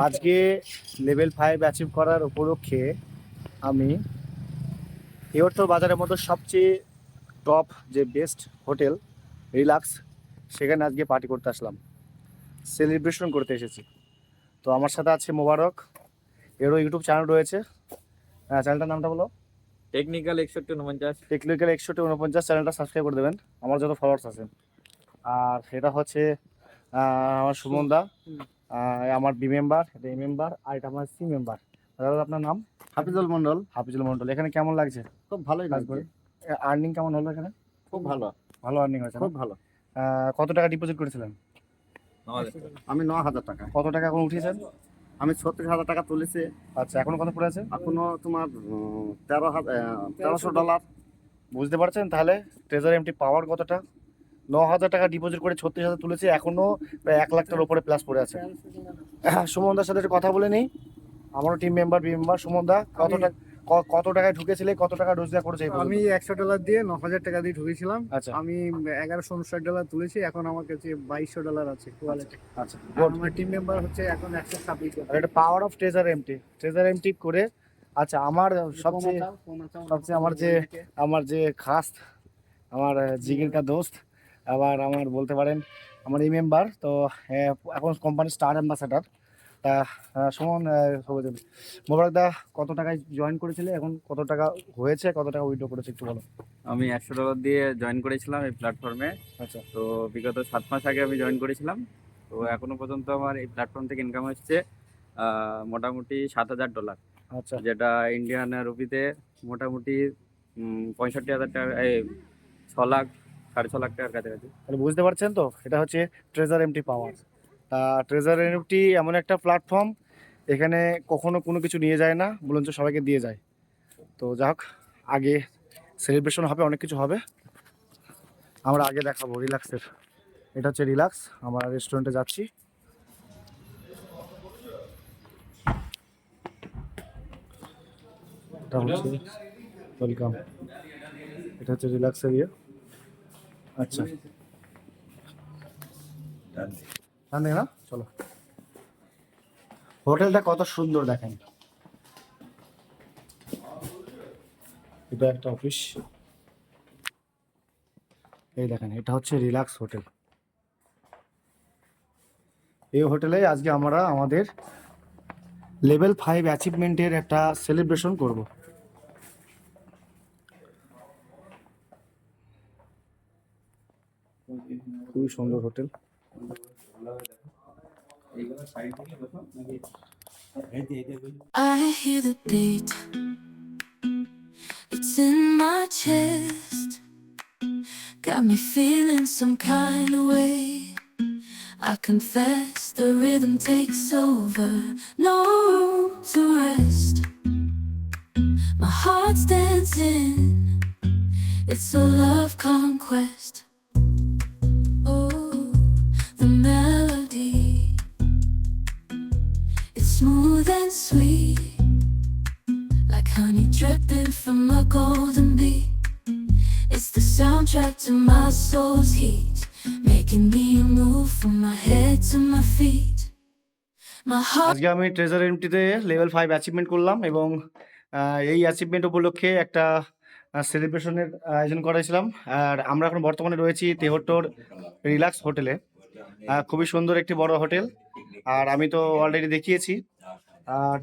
আজকে level 5 achieve করার উপলক্ষে আমি এওরতর বাজারের মধ্যে সবচেয়ে টপ যে বেস্ট হোটেল রিল্যাক্স, সেখানে আজকে পার্টি করতে আসলাম, সেলিব্রেশন করতে এসেছি। তো আমার সাথে আছে মোবারক, এরও ইউটিউব চ্যানেল রয়েছে। চ্যানেলটার নামটা বলো। টেকনিক্যাল 6149। টেকনিক্যাল 6149 চ্যানেলটা সাবস্ক্রাইব করে দেবেন, আমার যত ফলোয়ার্স আছে। আর এটা হচ্ছে আমার সুমন দা, আমার বি মেম্বার, এটা এ মেম্বার, আর এটা আমার সি মেম্বার। দাদা আপনার নাম? হাফিজুল মন্ডল। হাফিজুল মন্ডল। এখানে কেমন লাগছে? খুব ভালোই কাজ লাগছে। করে আর্নিং কেমন হলো এখানে? খুব ভালো। ভালো আর্নিং হয়েছে, খুব ভালো। কত টাকা ডিপোজিট করেছিলেন? আমি 9,000 টাকা। কত টাকা এখন উঠিয়েছেন? আমি 36,000 টাকা তুলেছি। আচ্ছা, এখনো কত পড়ে আছে? এখনো তোমার $1300। বুঝতে পারছেন তাহলে ট্রেজার এমটি পাওয়ার কতটা? 9,000 টাকা ডিপোজিট করে 36,000 তুলেছি, এখনো প্রায় 1 লাখ টাকার উপরে প্লাস পড়ে আছে। সুমনদার সাথে একটু কথা বলে নিই, আমারও টিম মেম্বার বি মেম্বার। সুমনদা, কত টাকায় ঢুকেছিলে, কত টাকা রোজগার করেছে? আমি $100 দিয়ে 9,000 টাকা দিয়ে ঢুকেছিলাম। আচ্ছা, আমি $1159 তুলেছি, এখন আমার কাছে $2200 আছে কোয়ালিটি। আচ্ছা, আমার টিম মেম্বার হচ্ছে এখন 126 জন। এটা পাওয়ার অফ ট্রেজার এমটি করে। আচ্ছা, আমার সবচেয়ে আমার যে খাস, আমার জিগির কা দোস্ত, আবার আমার বলতে পারেন আমার এই মেম্বার তো, এখন কোম্পানির স্টার অ্যাম্বাসাডার। তা সুমন, মোবারক দা, কত টাকায় জয়েন করেছিলে, এখন কত টাকা হয়েছে, কত টাকা উইথড্র করেছে একটু বলো। আমি $100 দিয়ে জয়েন করেছিলাম এই প্ল্যাটফর্মে। আচ্ছা, তো বিগত 7 মাস আগে আমি জয়েন করেছিলাম। তো এখনো পর্যন্ত আমার এই প্ল্যাটফর্ম থেকে ইনকাম হচ্ছে মোটামুটি $7,000, আচ্ছা, যেটা ইন্ডিয়ান রুপিতে মোটামুটি 65,000 টাকা, 6 লাখ 6.5 লাখ টাকার কাছাকাছি। তাহলে বুঝতে পারছেন তো, এটা হচ্ছে ট্রেজার এমটি পাওয়ার। তা ট্রেজার এমটি এমন একটা প্ল্যাটফর্ম, এখানে কখনো কোনো কিছু নিয়ে যায় না, বরঞ্চ সবাইকে দিয়ে যায়। তো যাই হোক, আগে সেলিব্রেশন হবে, অনেক কিছু হবে, আমরা আগে দেখাবো রিল্যাক্সের। এটা হচ্ছে রিল্যাক্স, আমরা রেস্টুরেন্টে যাচ্ছি। এটা হচ্ছে ওয়েলকাম, এটা হচ্ছে রিল্যাক্স এরিয়া। আচ্ছা, ডান দিকে না, চলো। হোটেলটা কত সুন্দর দেখেন, এটা একটা অফিস, এই দেখেন, এটা হচ্ছে রিল্যাক্স হোটেল। এই হোটেলে আজকে আমরা আমাদের লেভেল 5 অ্যাচিভমেন্টের একটা সেলিব্রেশন করব। খুবই সুন্দর hotel. I hear the beat, it's in my chest, got me feeling some kind of way. I confess the rhythm takes over, no room to rest. My heart's dancing, it's a love conquest. Oh, the melody, it's smooth and sweet, like honey dripping from a golden bee. It's the soundtrack to my soul's heat, making me move from my head to my feet. My heart. আজকে আমি treasure এমটিতে level 5 achievement করলাম, এবং এই achievement উপলক্ষে একটা সেলিব্রেশনের আয়োজন করেছিলাম। আর আমরা এখন বর্তমানে রয়েছি তেহট্টর রিল্যাক্স হোটেলে। খুবই সুন্দর একটি বড় হোটেল, আর আমি তো অলরেডি দেখিয়েছি। আর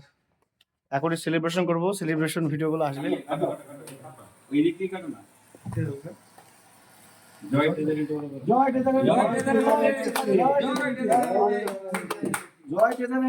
এখনই সেলিব্রেশন করব, সেলিব্রেশন ভিডিওগুলো আসবে। জয় ট্রেজার।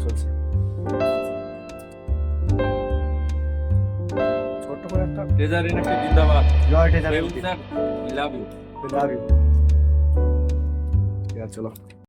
চলছে। ছোট্ট করে একটা ট্রেজার ইনএফটি জিন্দাবাদ। জয় Treasure Prem sir, we love you। Love you. চলো।